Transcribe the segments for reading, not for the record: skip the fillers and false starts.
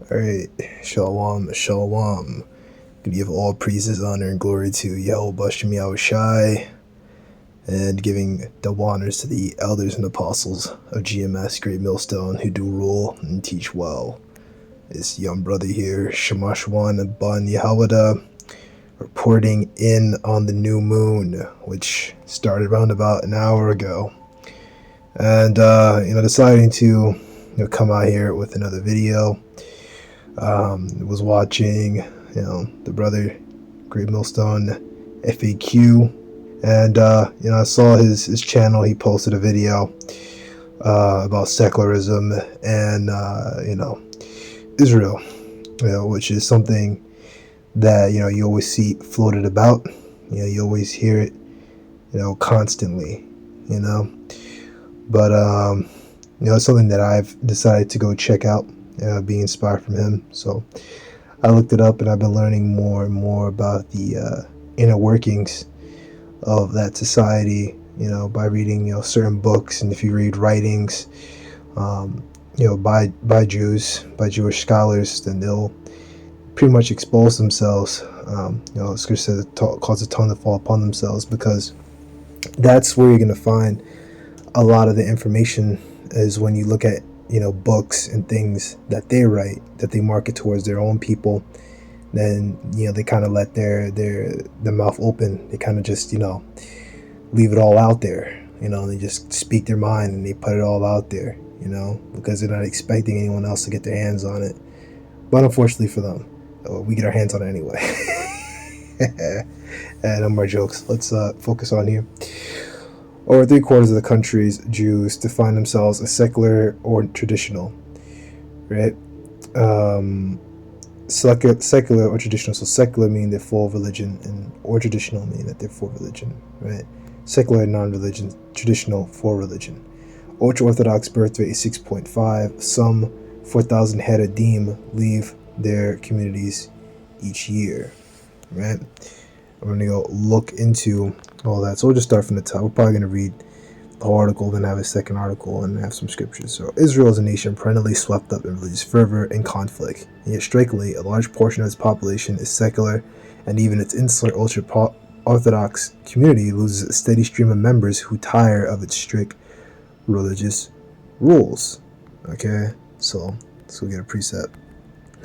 Alright, Shalom, Shalom. We give all praises, honor, and glory to Yahweh Shem Yahushai, and giving double honors to the elders and apostles of GMS Great Millstone who do rule and teach well. This young brother here, Shemashwan Ban Yahawada, reporting in on the new moon, which started around about an hour ago. And, deciding to come out here with another video. Was watching, the brother Great Millstone FAQ, and I saw his channel. He posted a video about secularism and Israel, which is something that you always see floated about. You always hear it, constantly, but it's something that I've decided to go check out. Being inspired from him, so I looked it up, and I've been learning more and more about the inner workings of that society, by reading certain books, and if you read writings by Jews, by Jewish scholars, then they'll pretty much expose themselves. Scripture says it cause a tongue to fall upon themselves, because that's where you're going to find a lot of the information, is when you look at books and things that they write, that they market towards their own people. Then they kind of let their mouth open. They kind of just leave it all out there. They just speak their mind, and they put it all out there, because they're not expecting anyone else to get their hands on it. But unfortunately for them, we get our hands on it anyway. And no more jokes. Let's focus on here. Over 3/4 of the country's Jews define themselves as secular or traditional, right? Secular or traditional. So secular meaning they're full of religion, or traditional meaning that they're full of religion, right? Secular, non-religion; traditional, for religion. Ultra-Orthodox birth rate is 6.5. Some 4,000 Haredim leave their communities each year, right? I'm going to go look into all that. So we'll just start from the top. We're probably going to read the whole article, then have a second article, and have some scriptures. So Israel is a nation perennially swept up in religious fervor and conflict. And yet strikingly, a large portion of its population is secular, and even its insular ultra-Orthodox community loses a steady stream of members who tire of its strict religious rules. Okay, so let's go get a precept.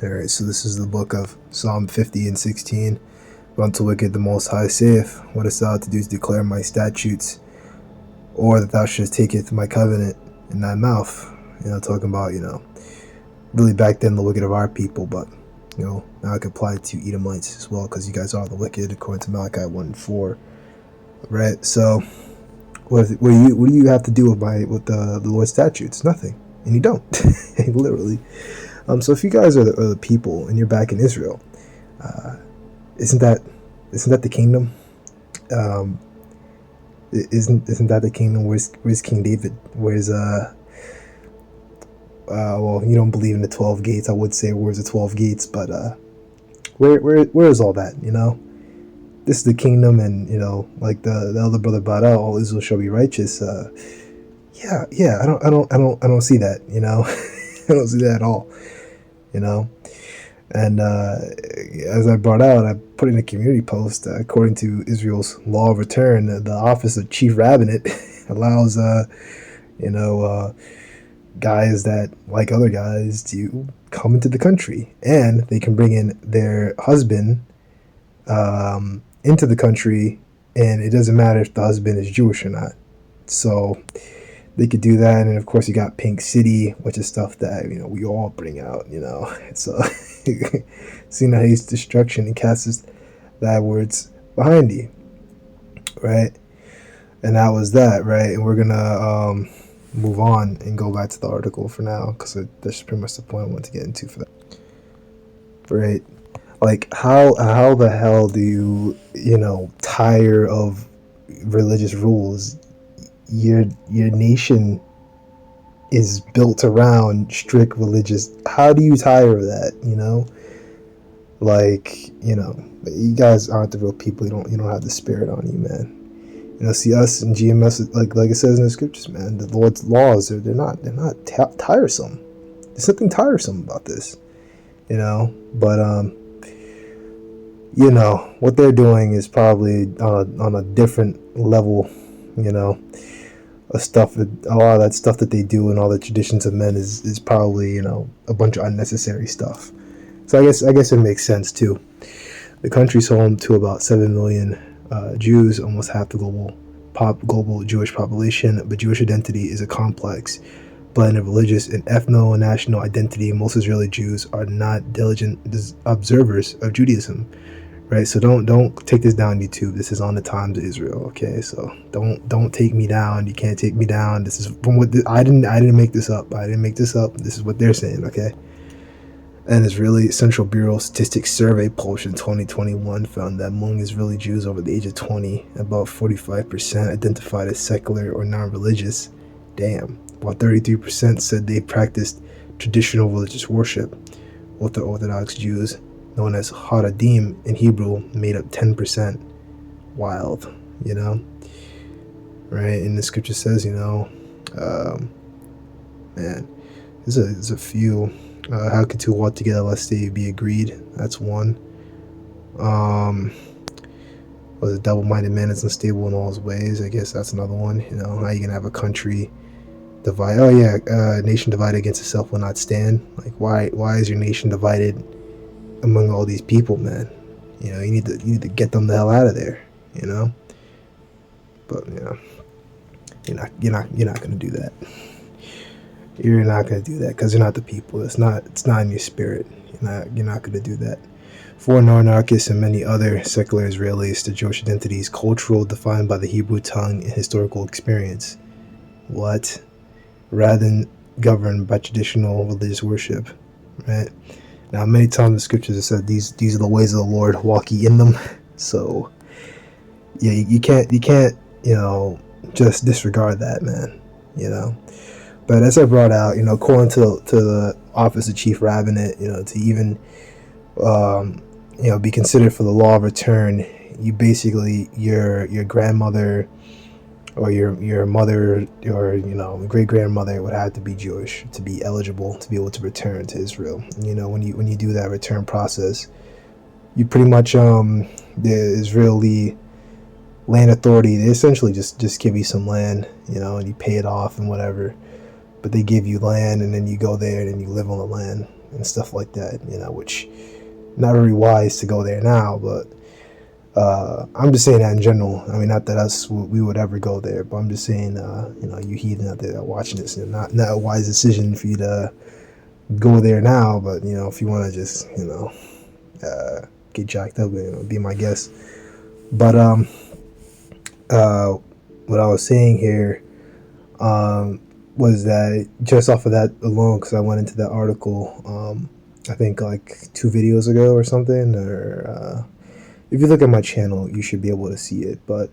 Alright, so this is the book of Psalm 50 and 16. Unto wicked the Most High saith, what hast thou to do to declare my statutes, or that thou shouldst taketh my covenant in thy mouth? Talking about, really back then the wicked of our people, but, now it can apply to Edomites as well, because you guys are the wicked, according to Malachi 1:4. Right, so, what do you have to do with the Lord's statutes? Nothing. And you don't. Literally. So if you guys are the people, and you're back in Israel, isn't that the kingdom? Isn't that the kingdom? Where's King David? Where's well, you don't believe in the 12 gates. I would say where's the 12 gates, but where is all that? This is the kingdom, and like the elder brother brought out, all Israel shall be righteous. Yeah. I don't see that. I don't see that at all. And as I brought out, I put in a community post, according to Israel's law of return, the office of chief rabbinate allows, guys that like other guys to come into the country, and they can bring in their husband into the country, and it doesn't matter if the husband is Jewish or not. So they could do that. And of course you got Pink City, which is stuff that we all bring out. So seeing that hates destruction and casts thy words behind thee, right? And that was that, right? And we're gonna move on and go back to the article for now, because that's pretty much the point I want to get into for that, right? Like how the hell do you tire of religious rules? Your nation is built around strict religious. How do you tire of that? You guys aren't the real people. You don't have the spirit on you, man. See us in GMS, like it says in the scriptures, man. The Lord's laws they're not tiresome. There's something tiresome about this. But what they're doing is probably on a different level, you know, of stuff. A lot of that stuff that they do and all the traditions of men is probably a bunch of unnecessary stuff. So I guess it makes sense too. The country's home to about 7 million Jews, almost half the global Jewish population. But Jewish identity is a complex blend of religious and ethno-national identity. Most Israeli Jews are not diligent observers of Judaism, right? So don't take this down YouTube. This is on the Times of Israel, okay? So don't take me down. You can't take me down. This is from what I didn't make this up. I didn't make this up. This is what they're saying, okay? An Israeli Central Bureau Statistics survey published in 2021 found that among Israeli Jews over the age of 20, about 45% identified as secular or non-religious. Damn. While 33% said they practiced traditional religious worship. Ultra-Orthodox Jews, known as Haradim in Hebrew, made up 10%. Wild, right? And the scripture says, man, there's a few. How could two walk together lest they be agreed? That's one. Was a double-minded man is unstable in all his ways. I guess that's another one. How you gonna have a country divide? Oh yeah, nation divided against itself will not stand. Like why is your nation divided among all these people, man? You need to get them the hell out of there. But you're not gonna do that. You're not going to do that because you're not the people. It's not in your spirit. You're not going to do that. For anarchists and many other secular Israelis, the Jewish identity is cultural, defined by the Hebrew tongue and historical experience. What? Rather than governed by traditional religious worship, right? Now, many times the scriptures have said these are the ways of the Lord. Walk ye in them. So, yeah, you can't just disregard that, man. But as I brought out, according to the office of chief rabbinate, to even, be considered for the law of return, you basically your grandmother or your mother or great grandmother would have to be Jewish to be eligible to be able to return to Israel. When you do that return process, you pretty much the Israeli land authority, they essentially just give you some land, and you pay it off and whatever. But they give you land, and then you go there, and then you live on the land and stuff like that, which not very wise to go there now, but I'm just saying that in general. I mean, not that we would ever go there, but I'm just saying, you heathen out there that watching this, not a wise decision for you to go there now, but, if you want to just, get jacked up, be my guest. But what I was saying here, was that just off of that alone, because I went into that article, I think like 2 videos ago or something, or if you look at my channel, you should be able to see it. But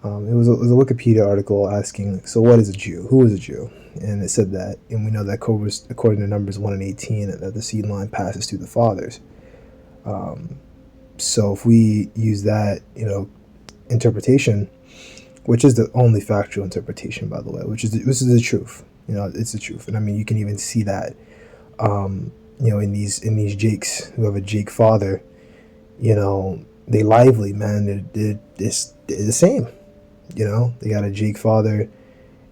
it was a Wikipedia article asking, so what is a Jew? Who is a Jew? And it said that, and we know that according to Numbers 1 and 18, that the seed line passes through the fathers. So if we use that, interpretation, which is the only factual interpretation, by the way, this is the truth. It's the truth, and I mean you can even see that, in these Jakes who have a Jake father, they lively, man. They're the same. They got a Jake father.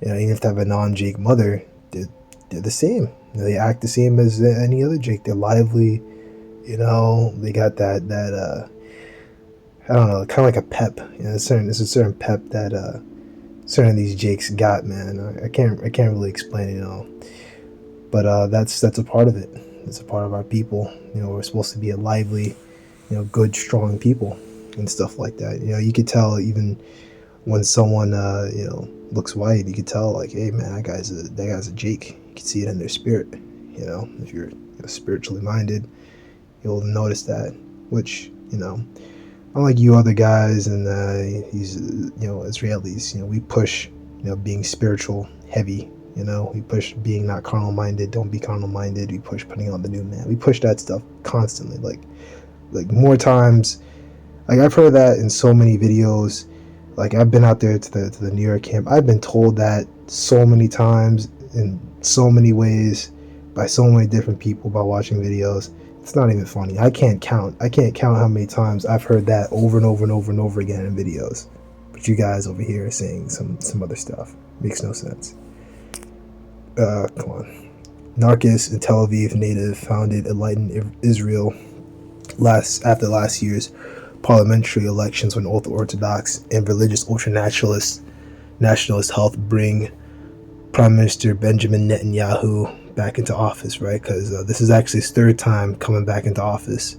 Even if they have a non-Jake mother, they're the same. They act the same as any other Jake. They're lively. They got that. I don't know, kind of like a pep. There's a certain pep that certain of these Jakes got, man. I can't really explain it, but that's a part of it. It's a part of our people. We're supposed to be a lively, good, strong people and stuff like that. You could tell even when someone looks white, you could tell like, hey man, that guy's a Jake. You can see it in their spirit. If you're spiritually minded, you'll notice that. Which unlike you other guys and these Israelis, we push being spiritual heavy. We push being not carnal minded. Don't be carnal minded. We push putting on the new man. We push that stuff constantly. Like more times. Like I've heard that in so many videos. Like I've been out there to the New York camp. I've been told that so many times in so many ways by so many different people by watching videos. It's not even funny. I can't count how many times I've heard that over and over and over and over again in videos. But you guys over here are saying some other stuff. Makes no sense. Come on. Narcus, a Tel Aviv native, founded enlightened Israel after last year's parliamentary elections when ultra-Orthodox and religious ultra-nationalists helped bring Prime Minister Benjamin Netanyahu back into office, right? Because this is actually his third time coming back into office.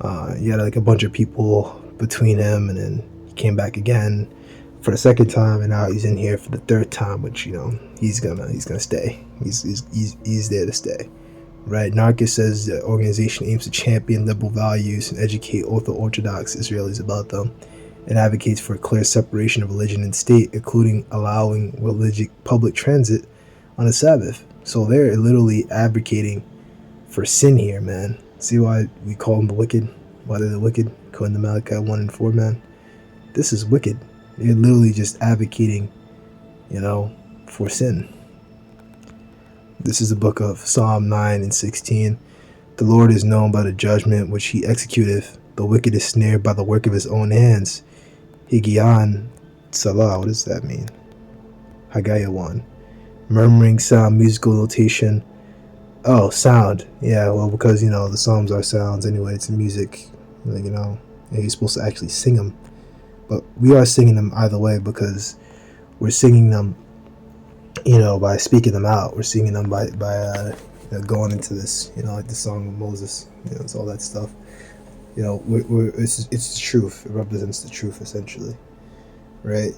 You had like a bunch of people between him, and then he came back again for the second time, and now he's in here for the third time, which, you know, he's gonna stay. He's there to stay, right? Narcus says the organization aims to champion liberal values and educate Orthodox Israelis about them, and advocates for a clear separation of religion and state, including allowing religious public transit on the Sabbath. So they're literally advocating for sin here, man. See why we call them the wicked? Why they're the wicked? According to Malachi 1:4, man. This is wicked. They're literally just advocating, you know, for sin. This is the book of Psalm 9:16. The Lord is known by the judgment which he executeth. The wicked is snared by the work of his own hands. Higion Salah, what does that mean? Haggai 1. Murmuring sound, musical notation. Oh, sound. Yeah, well, because, you know, the Psalms are sounds anyway. It's music, you know. And you're supposed to actually sing them. But we are singing them either way, because we're singing them, you know, by speaking them out. We're singing them by you know, going into this, you know, like the Song of Moses. You know, it's all that stuff. You know, it's the truth. It represents the truth, essentially, right?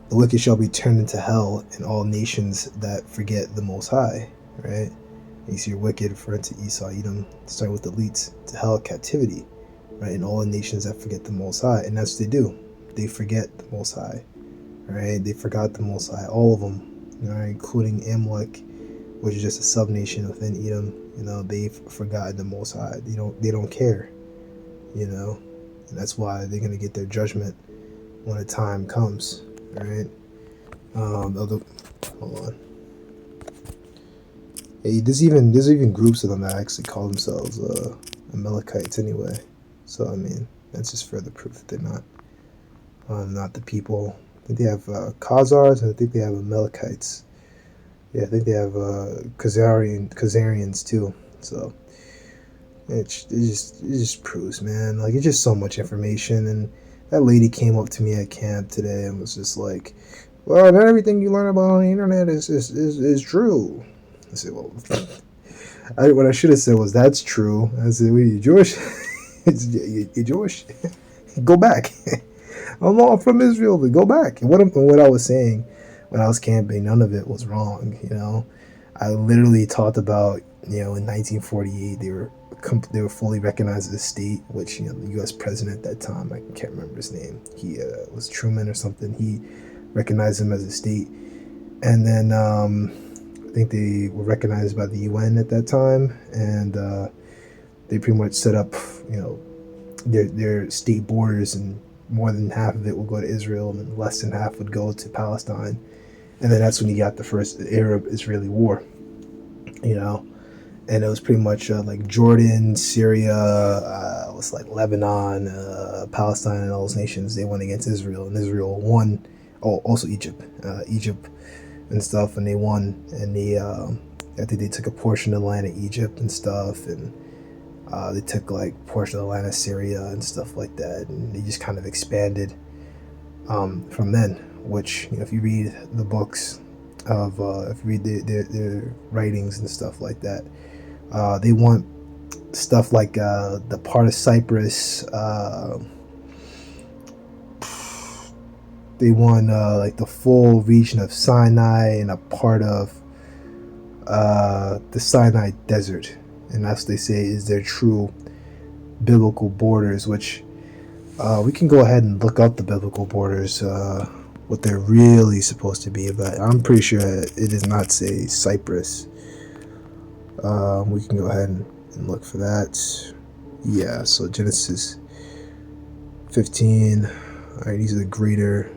The wicked shall be turned into hell, and all nations that forget the Most High, right? And you see your wicked referring to Esau, Edom, starting with the elites, to hell, captivity, right? And all the nations that forget the Most High, and that's what they do. They forget the Most High, right? They forgot the Most High, all of them, you know, including Amalek, which is just a sub-nation within Edom. You know, they've forgotten the Most High. They don't care. You know, and that's why they're gonna get their judgment when the time comes, right? Hold on. Hey, there's even groups of them that actually call themselves Amalekites anyway. So I mean, that's just further proof that they're not the people. I think they have Khazars, and I think they have Amalekites. Yeah, I think they have Khazarians too. So. It just proves, man. Like, it's just so much information. And that lady came up to me at camp today and was just like, "Well, not everything you learn about on the internet is true." I said, "Well," what I should have said was, "That's true." I said, "Well, you Jewish? You Jewish? Go back." I'm from Israel. But go back. And what I was saying when I was camping, none of it was wrong. You know, I literally talked about, you know, in 1948 they were fully recognized as a state, which, you know, the U.S. president at that time, I can't remember his name, he was Truman or something, he recognized them as a state. And then I think they were recognized by the UN at that time, and they pretty much set up, you know, their state borders, and more than half of it will go to Israel, and less than half would go to Palestine. And then that's when you got the first Arab-Israeli war, you know. And it was pretty much like Jordan, Syria, was like Lebanon, Palestine, and all those nations. They went against Israel, and Israel won. Oh, also Egypt and stuff, and they won. And I think they took a portion of the land of Egypt and stuff, and they took like a portion of the land of Syria and stuff like that. And they just kind of expanded from then. Which, you know, if you read the books of, if you read their writings and stuff like that. They want stuff like the part of Cyprus. They want like the full region of Sinai and a part of the Sinai Desert, and that's what they say is their true biblical borders. Which we can go ahead and look up the biblical borders, what they're really supposed to be. But I'm pretty sure it does not say Cyprus. We can go ahead and look for that. Yeah, so Genesis 15. All right, these are the greater.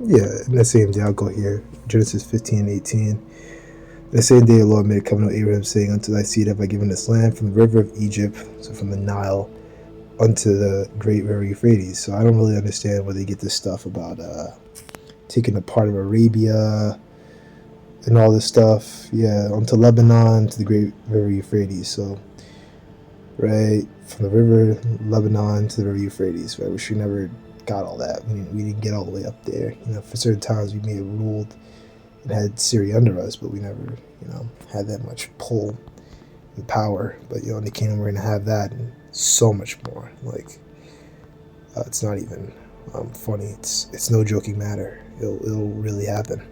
Yeah, in the same day, I'll go here. Genesis 15:18. The same day the Lord made a covenant with Abraham, saying, Unto thy seed have I given this land, from the river of Egypt, so from the Nile, unto the great river Euphrates. So I don't really understand where they get this stuff about taking a part of Arabia and all this stuff. Yeah, onto Lebanon, to the great river Euphrates. So, right, from the river Lebanon to the river Euphrates, right, which we never got all that. We didn't get all the way up there. For certain times we may have ruled and had Syria under us, but we never, had that much pull and power. But, in the kingdom we're going to have that and so much more. Like, it's not even funny. It's no joking matter. It'll really happen.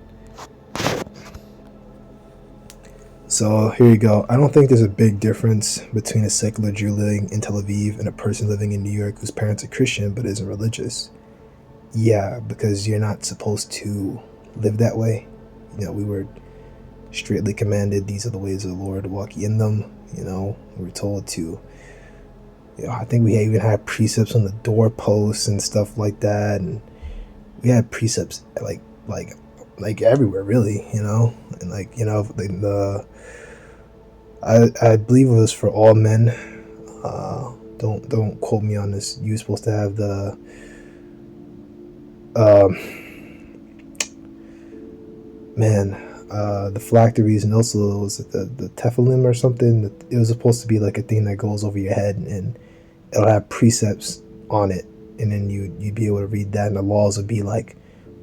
So here you go. I don't think there's a big difference between a secular Jew living in Tel Aviv and a person living in New York whose parents are Christian but isn't religious. Yeah, because you're not supposed to live that way. We were straightly commanded, these are the ways of the Lord, walk in them. We were told to, I think we even had precepts on the doorposts and stuff like that. And we had precepts like everywhere, really, and I believe it was for all men. Don't quote me on this. You were supposed to have the the phylacteries, and also was it the tefillin or something. It was supposed to be like a thing that goes over your head, and it'll have precepts on it, and then you'd be able to read that, and the laws would be like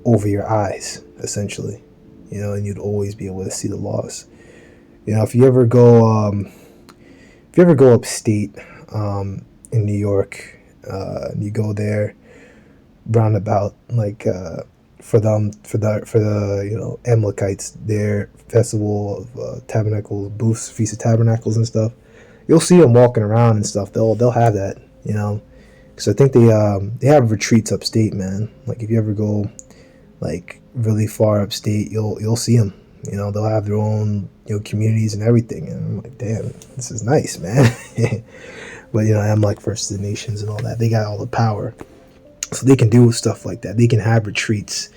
over your eyes, essentially, and you'd always be able to see the laws. If you ever go upstate in New York, you go there roundabout, like for the Amalekites, their festival of tabernacles, booths, Feast of Tabernacles and stuff. You'll see them walking around and stuff. They'll have that, because I think they have retreats upstate, man. Like if you ever go like really far upstate, you'll see them. They'll have their own communities and everything, and I'm like, damn, this is nice, man. But I'm like First of the Nations and all that. They got all the power, so they can do stuff like that. They can have retreats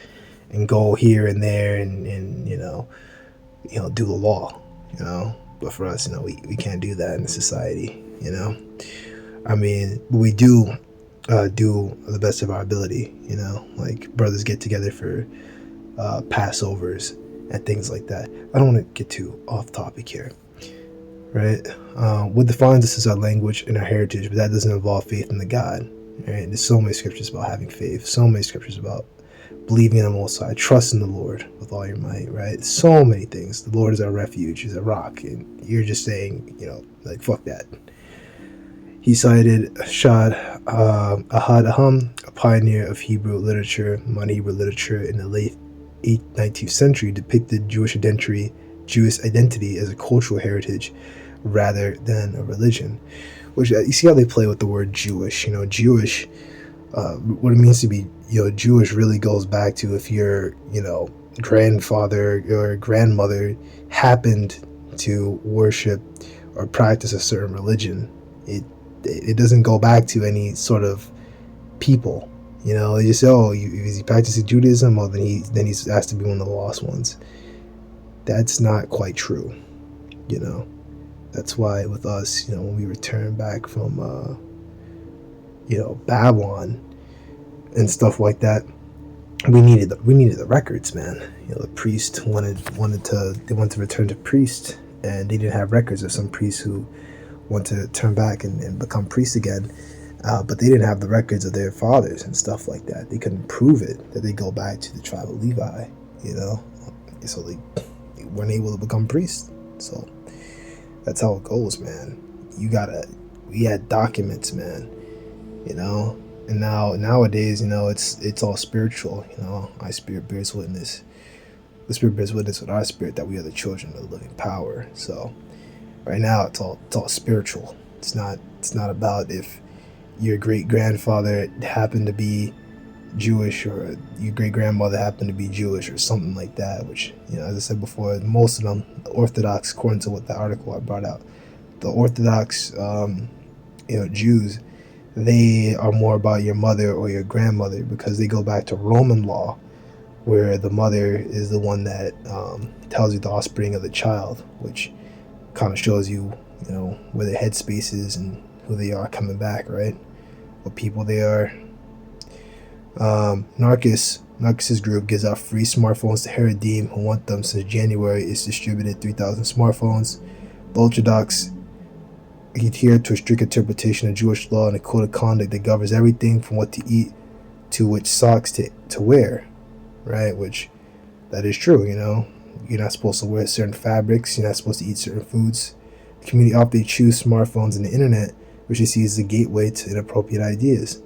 and go here and there and do the law. But for us, we can't do that in the society. I mean, we do the best of our ability. Like brothers get together for Passovers and things like that. I don't want to get too off topic here, right? What defines us is our language and our heritage, but that doesn't involve faith in the God. Right? There's so many scriptures about having faith, so many scriptures about believing in the Most High, trust in the Lord with all your might, right? So many things. The Lord is our refuge, is a rock, and you're just saying, like, fuck that. He cited Shad Ahad Aham, a pioneer of Hebrew literature. Modern Hebrew literature in the late 19th century depicted Jewish identity as a cultural heritage rather than a religion. Which, you see how they play with the word Jewish. Jewish, what it means to be, Jewish really goes back to if your, grandfather or grandmother happened to worship or practice a certain religion. It doesn't go back to any sort of people. They just say, oh, is he practicing Judaism? Well, then he's has to be one of the lost ones. That's not quite true. That's why with us, when we return back from Babylon and stuff like that, we needed the records, man. The priest wanted to return to priest, and they didn't have records of some priests who want to turn back and become priests again, but they didn't have the records of their fathers and stuff like that. They couldn't prove it that they go back to the tribe of Levi, so they weren't able to become priests. So that's how it goes, man. We had documents, man, and nowadays, it's all spiritual. Our spirit bears witness. The spirit bears witness with our spirit that we are the children of the living power. So right now, it's all spiritual. It's not about if your great grandfather happened to be Jewish or your great grandmother happened to be Jewish or something like that. Which, as I said before, most of them, the Orthodox, according to what the article I brought out, the Orthodox, Jews, they are more about your mother or your grandmother because they go back to Roman law, where the mother is the one that tells you the offspring of the child, which kind of shows you, where their headspace is and who they are coming back, right? What people they are. Narcissus group gives out free smartphones to Haredim who want them since January. It's distributed 3,000 smartphones. The Orthodox adhere to a strict interpretation of Jewish law and a code of conduct that governs everything from what to eat to which socks to wear, right? Which, that is true, You're not supposed to wear certain fabrics. You're not supposed to eat certain foods. The community often choose smartphones and the internet, which they see as the gateway to inappropriate ideas,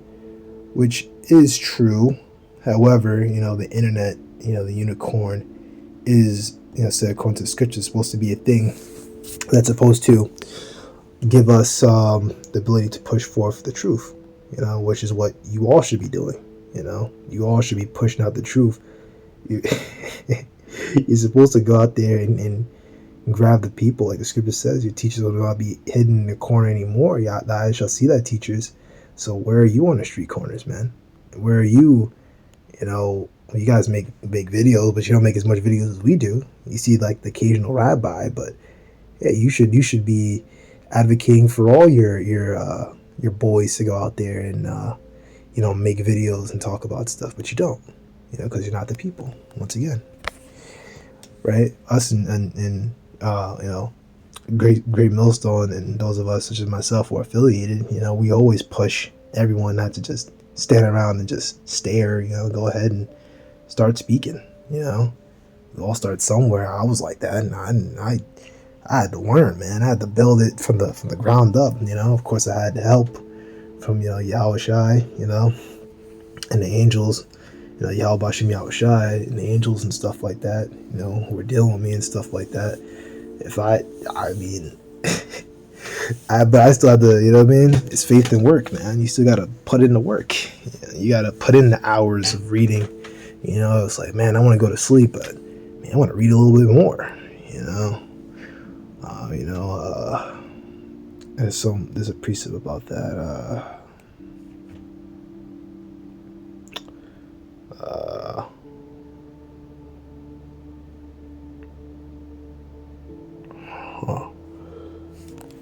which is true. However, the internet, the unicorn is, said according to the scripture, supposed to be a thing that's supposed to give us the ability to push forth the truth, which is what you all should be doing. You all should be pushing out the truth. You're supposed to go out there and grab the people, like the scripture says. Your teachers will not be hidden in the corner anymore. The eyes shall see thy teachers. So where are you on the street corners, man? Where are you? You guys make big videos, but you don't make as much videos as we do. You see like the occasional rabbi, but yeah, you should be advocating for all your boys to go out there and make videos and talk about stuff, but you don't, because you're not the people. Once again, right? Us and Great Millstone and those of us such as myself who are affiliated, we always push everyone not to just stand around and just stare. Go ahead and start speaking. We all start somewhere. I was like that, and I had to learn, man. I had to build it from the ground up. Of course, I had help from Yahushai, and the angels, Yahweh Bashim Yahushai and the angels and stuff like that. Who were dealing with me and stuff like that. But I still have to, it's faith and work, man. You still got to put in the work. You got to put in the hours of reading. It's like, man, I want to go to sleep, but man, I want to read a little bit more, there's a precept about that.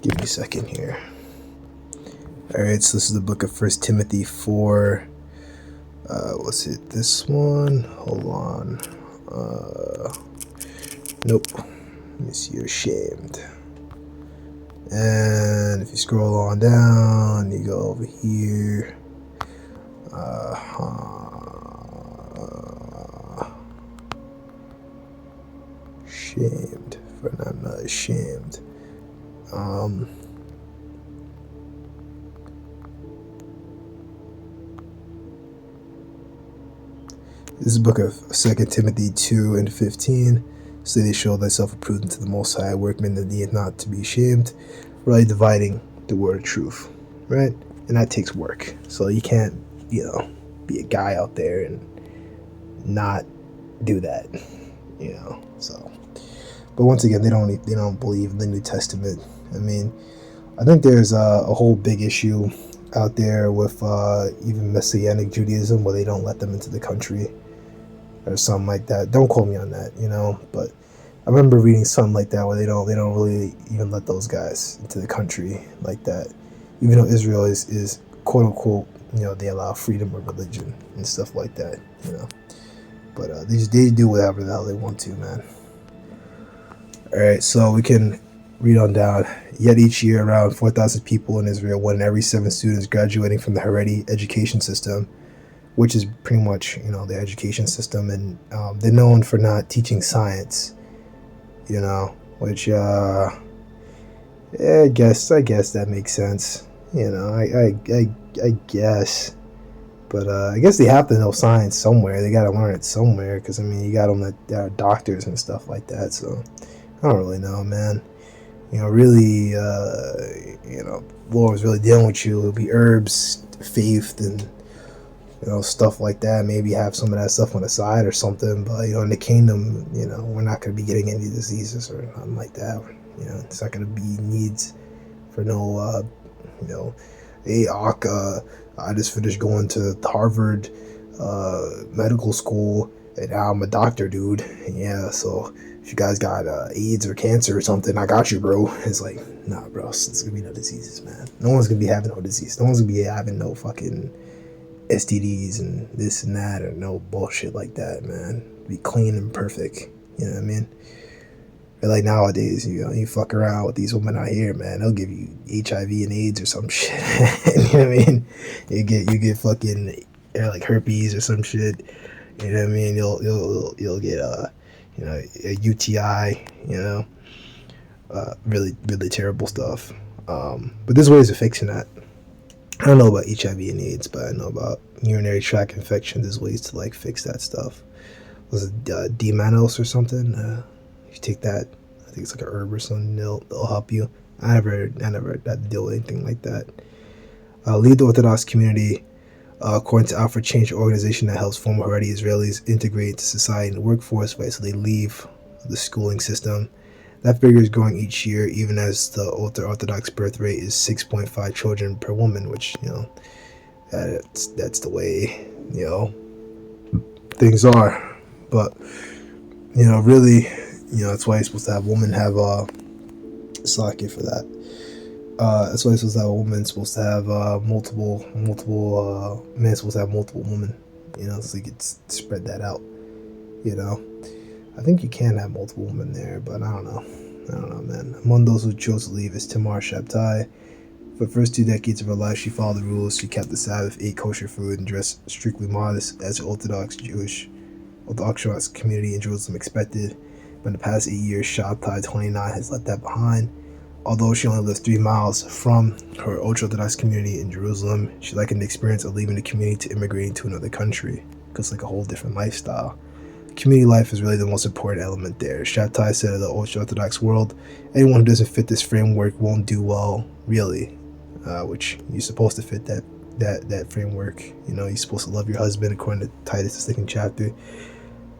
Give me a second here. Alright, so this is the book of 1 Timothy 4. What's it? This one? Hold on. Nope. Let me see. You're ashamed. And if you scroll on down, you go over here. Shamed, but I'm not ashamed. This is the book of 2 Timothy 2 and 15. So they show thyself approved unto the Most High, workman that needeth not to be ashamed, really dividing the word of truth, right? And that takes work. So you can't, be a guy out there and not do that, So, but once again, they don't believe in the New Testament. I think there's a whole big issue out there with even Messianic Judaism, where they don't let them into the country or something like that. Don't quote me on that, but I remember reading something like that where they don't really even let those guys into the country like that, even though Israel is quote unquote, they allow freedom of religion and stuff like that, but they do whatever the hell they want to, man. All right, so we can read on down. Yet each year, around 4,000 people in Israel, 1 in every 7 students graduating from the Haredi education system, which is pretty much, the education system, and they're known for not teaching science, which, yeah, I guess that makes sense, I guess, but I guess they have to know science somewhere. They got to learn it somewhere, because, you got them that are doctors and stuff like that, so I don't really know, man. Really, Lord was really dealing with you. It'll be herbs, faith, and, stuff like that. Maybe have some of that stuff on the side or something. But, in the kingdom, we're not going to be getting any diseases or nothing like that. It's not going to be needs for no, hey, I just finished going to Harvard medical school, And now I'm a doctor, dude. Yeah, so if you guys got AIDS or cancer or something, I got you, bro. It's like, nah, bro, it's gonna be no diseases, man. No one's gonna be having no disease. No one's gonna be having no fucking STDs and this and that, or no bullshit like that, man. Be clean and perfect. You know what I mean? But like nowadays, you fuck around with these women out here, man. They'll give you HIV and AIDS or some shit. You know what I mean? You get fucking like herpes or some shit. You know what I mean? You'll get a UTI. Really really terrible stuff. But there's ways of fixing that. I don't know about HIV and AIDS, but I know about urinary tract infections. There's ways to like fix that stuff. Was it D-Manos or something? If you take that, I think it's like a herb or something. They'll help you. I never had to deal with anything like that. Lead the Orthodox community. According to Out for Change, an organization that helps former Haredi Israelis integrate into society and the workforce, right? So they leave the schooling system. That figure is growing each year, even as the Orthodox birth rate is 6.5 children per woman, which, that's the way, things are. But, really, that's why you're supposed to have women have, slack you for that. That's why you're supposed to have a woman supposed to have multiple men supposed to have multiple women, so you could spread that out, I think you can have multiple women there, but I don't know, man. Among those who chose to leave is Tamar Shabtai. For the first 2 decades of her life, she followed the rules. She kept the Sabbath, ate kosher food, and dressed strictly modest as the Orthodox community in Jerusalem expected. But in the past 8 years, Shabtai, 29, has left that behind. Although she only lives 3 miles from her ultra-Orthodox community in Jerusalem, she likened the experience of leaving the community to immigrating to another country, because it's like a whole different lifestyle. Community life is really the most important element there. Shabtai said of the ultra-Orthodox world, anyone who doesn't fit this framework won't do well, really, which you're supposed to fit that framework. You're supposed to love your husband according to Titus, the 2nd chapter.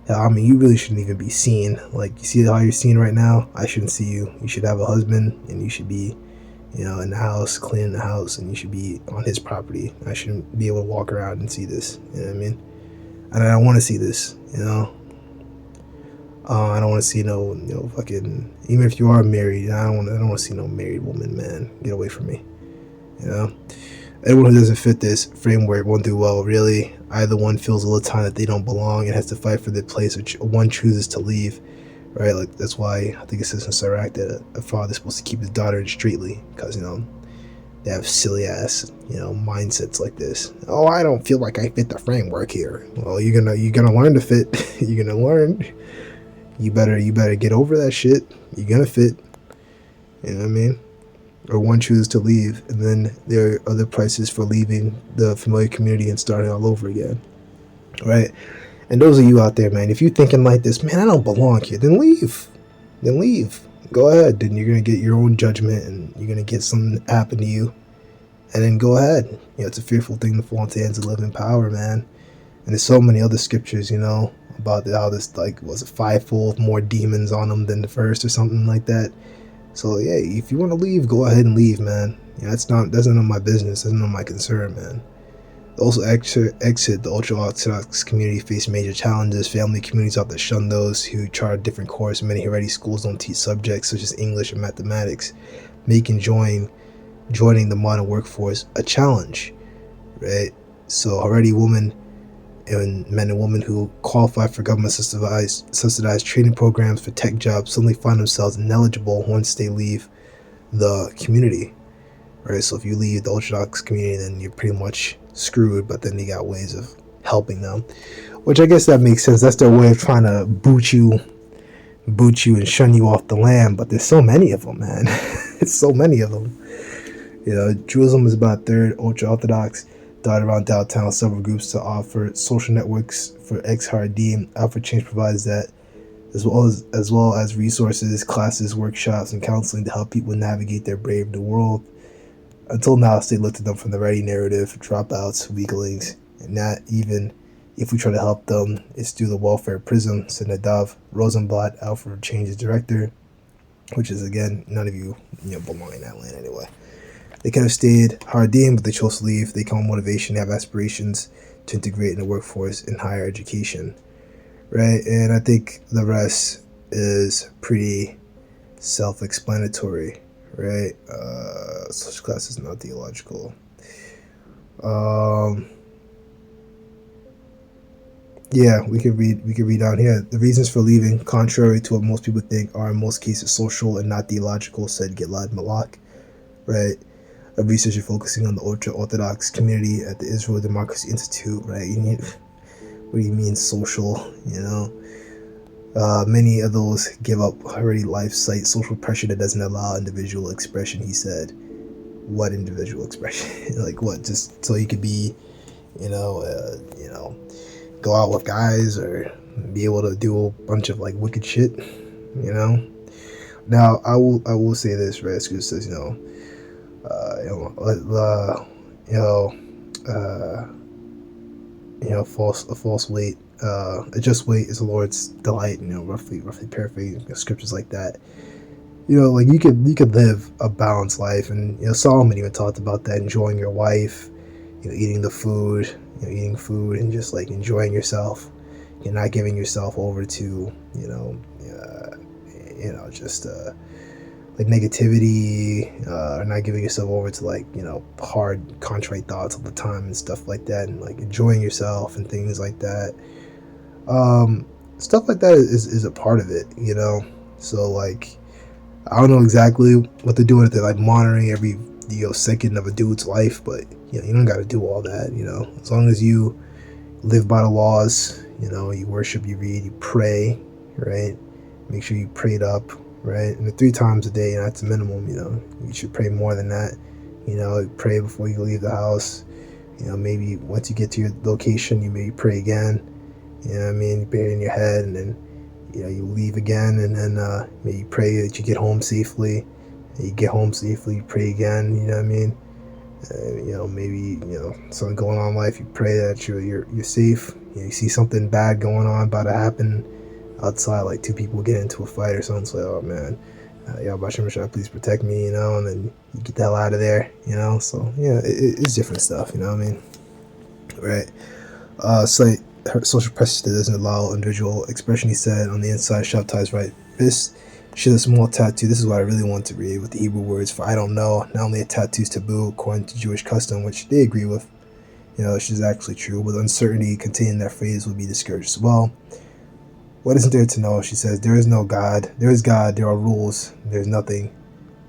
You really shouldn't even be seen. Like, you see how you're seen right now? I shouldn't see you. You should have a husband, and you should be, in the house, cleaning the house, and you should be on his property. I shouldn't be able to walk around and see this. You know what I mean? And I don't want to see this, I don't want to see no fucking, even if you are married, I don't want to see no married woman, man. Get away from me. Anyone who doesn't fit this framework won't do well, really. Either one feels all the time that they don't belong and has to fight for their place, or one chooses to leave, right? Like, that's why I think it says in Sirach that a father's supposed to keep his daughter in straightly, because, they have silly ass, mindsets like this. Oh, I don't feel like I fit the framework here. Well, you're gonna learn to fit. You're gonna learn. You better get over that shit. You're gonna fit. You know what I mean? Or one chooses to leave, and then there are other prices for leaving the familiar community and starting all over again, right? And those of you out there, man, if you're thinking like this, man, I don't belong here, then leave. Go ahead. Then you're gonna get your own judgment, and you're gonna get something happen to you, and then go ahead. It's a fearful thing to fall into the hands of living power, man. And there's so many other scriptures, about how this, like, was a 5-fold more demons on them than the first or something like that. So yeah, if you want to leave, go ahead and leave, man. That's none of my business. That's none of my concern, man. Also, exit the ultra-Orthodox community face major challenges. Family communities out there shun those who chart a different course. Many Haredi schools don't teach subjects such as English and mathematics, making joining the modern workforce a challenge, right? So Haredi women and men and women who qualify for government subsidized training programs for tech jobs suddenly find themselves ineligible once they leave the community, right? So if you leave the Orthodox community, then you're pretty much screwed, but then they got ways of helping them, which I guess that makes sense. That's their way of trying to boot you and shun you off the land, but there's so many of them, man. It's so many of them. Jerusalem is about a third ultra-Orthodox, dotted around downtown, several groups to offer social networks for ex-Haredim. Out for Change provides that, as well as resources, classes, workshops, and counseling to help people navigate their brave new world. Until now, state looked at them from the Haredi narrative, dropouts, weaklings, and not even if we try to help them, it's through the welfare prism, said Nadav Rosenblatt, Out for Change's director, which is, again, none of you belong in that land anyway. They could have stayed Haredim, but they chose to leave. They come with motivation, they have aspirations to integrate in the workforce in higher education. right? And I think the rest is pretty self-explanatory, right? Social class is not theological. Yeah, we could read down here. The reasons for leaving, contrary to what most people think, are in most cases social and not theological, said Gilad Malak, right? A researcher focusing on the ultra-Orthodox community at the Israel Democracy Institute, right? What do you mean social, you know? Many of those give up already life cite social pressure that doesn't allow individual expression, he said. What individual expression? Like what? Just so you could be, go out with guys or be able to do a bunch of like wicked shit, you know? Now I will say this, right? Scoot says, a false weight, a just weight is the Lord's delight. Roughly paraphrasing scriptures like that. Like you could live a balanced life, and Solomon even talked about that, enjoying your wife, eating the food, eating food, and just like enjoying yourself. You're not giving yourself over to just like negativity, or not giving yourself over to like hard contrite thoughts all the time and stuff like that, and like enjoying yourself and things like that. Stuff like that is a part of it, so like I don't know exactly what they're doing if they're like monitoring every second of a dude's life, but you don't got to do all that. As long as you live by the laws, you worship, you read, you pray, right? Make sure you prayed up, right? And 3 times a day, that's a minimum. You should pray more than that. Pray before you leave the house. Maybe once you get to your location, you maybe pray again. You pray in your head, and then you leave again, and then maybe pray that you get home safely. You get home safely, you pray again. Maybe something going on in life, you pray that you're safe. You see something bad going on about to happen outside, like 2 people get into a fight or something. It's like, oh man, Yahweh please protect me, and then you get the hell out of there, So it's different stuff, right? So her social pressure that doesn't allow individual expression. He said on the inside, shop ties right fist. She has a small tattoo. This is what I really want to read with the Hebrew words. For I don't know, not only a tattoo is taboo according to Jewish custom, which they agree with, which is actually true, but uncertainty contained in that phrase would be discouraged as well. What isn't there to know? She says, there is no God. There is God. There are rules. There's nothing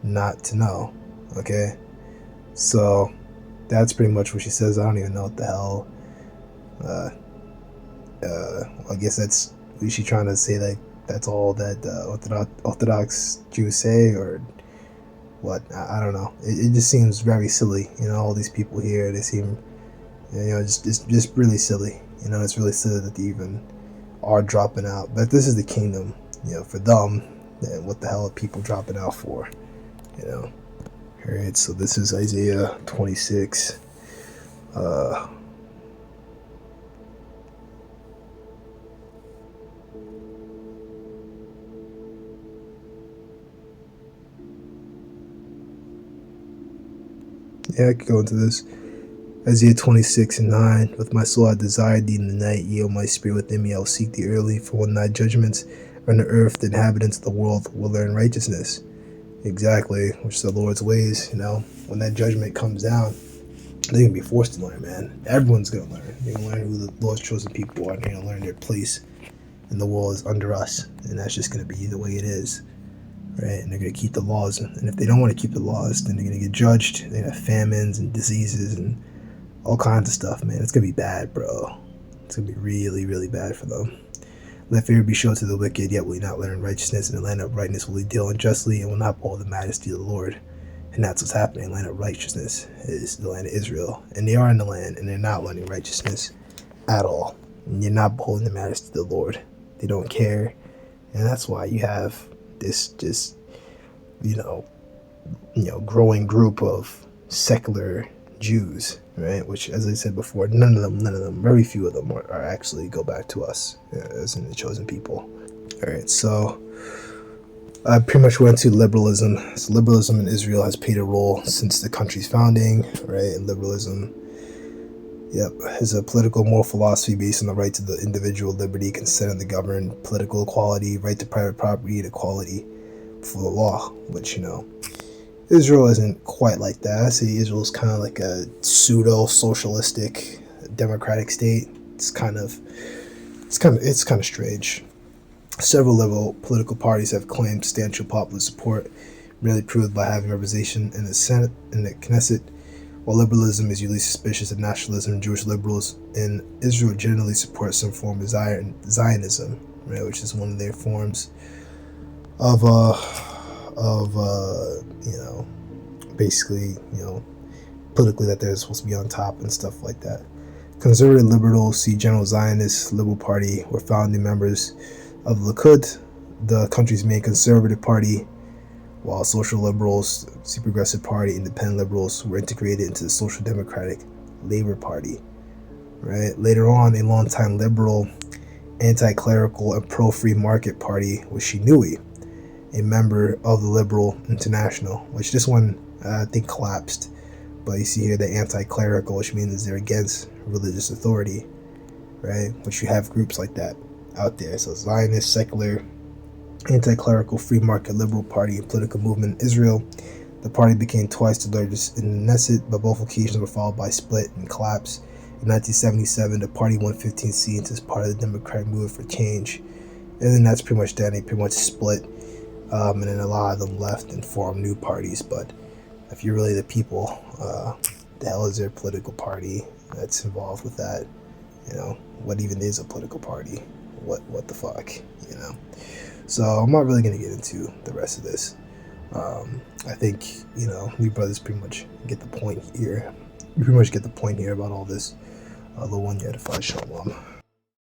not to know. Okay? So that's pretty much what she says. I don't even know what the hell. I guess that's, is she trying to say like that's all that Orthodox Jews say, or what? I don't know. It just seems very silly. All these people here, they seem, just really silly. It's really silly that they even are dropping out. But this is the kingdom, for them, then what the hell are people dropping out for? Alright, so this is Isaiah 26. I could go into this. Isaiah 26:9. With my soul I desired thee in the night, yea, my spirit within me I will seek thee early. For when thy judgments are on the earth, the inhabitants of the world will learn righteousness. Exactly, which is the Lord's ways. When that judgment comes down, they're gonna be forced to learn, man. Everyone's gonna learn. They're gonna learn who the Lord's chosen people are. They're gonna learn their place in the world is under us, and that's just gonna be the way it is. Right, and they're going to keep the laws, and if they don't want to keep the laws, then they're going to get judged. They're going to have famines and diseases and all kinds of stuff, man. It's going to be bad, bro. It's going to be really, really bad for them. Let fear be shown to the wicked, yet will he not learn righteousness. In the land of righteousness will he deal unjustly, and will not behold the majesty of the Lord. And that's what's happening. The land of righteousness is the land of Israel, and they are in the land, and they're not learning righteousness at all. And you're not beholding the majesty of the Lord. They don't care, and that's why you have this just growing group of secular Jews, right? Which, as I said before, none of them, very few of them are actually go back to us as in the chosen people. All right, so I pretty much went to liberalism. So liberalism in Israel has played a role since the country's founding, right? And liberalism, Yep, is a political moral philosophy based on the right to the individual, liberty, consent of the governed, political equality, right to private property, and equality before the law. Which, Israel isn't quite like that. I say Israel is kind of like a pseudo-socialistic, democratic state. It's kind of strange. Several liberal political parties have claimed substantial popular support, merely proved by having representation in the Senate and the Knesset. While liberalism is usually suspicious of nationalism, Jewish liberals in Israel generally support some form of Zionism, right, which is one of their forms of basically, politically that they're supposed to be on top and stuff like that. Conservative liberals see General Zionist Liberal Party were founding members of the Likud, the country's main conservative party, while social liberals, the Progressive Party, independent liberals were integrated into the Social Democratic Labor Party. Right. Later on, a longtime liberal, anti-clerical, and pro-free market party was Shinui, a member of the Liberal International, which this one I think collapsed. But you see here the anti-clerical, which means they're against religious authority, right? Which you have groups like that out there. So Zionist, secular, anti-clerical, free market liberal party and political movement in Israel. The party became twice the largest in the Knesset, but both occasions were followed by split and collapse. In 1977, the party won 15 seats as part of the Democratic Movement for Change. And then that's pretty much done. They pretty much split. And then a lot of them left and formed new parties. But if you're really the people, the hell is their political party that's involved with that? What even is a political party? What the fuck? So I'm not really going to get into the rest of this. I think, we brothers pretty much get the point here. You pretty much get the point here about all this. The one you had to fight Shalom.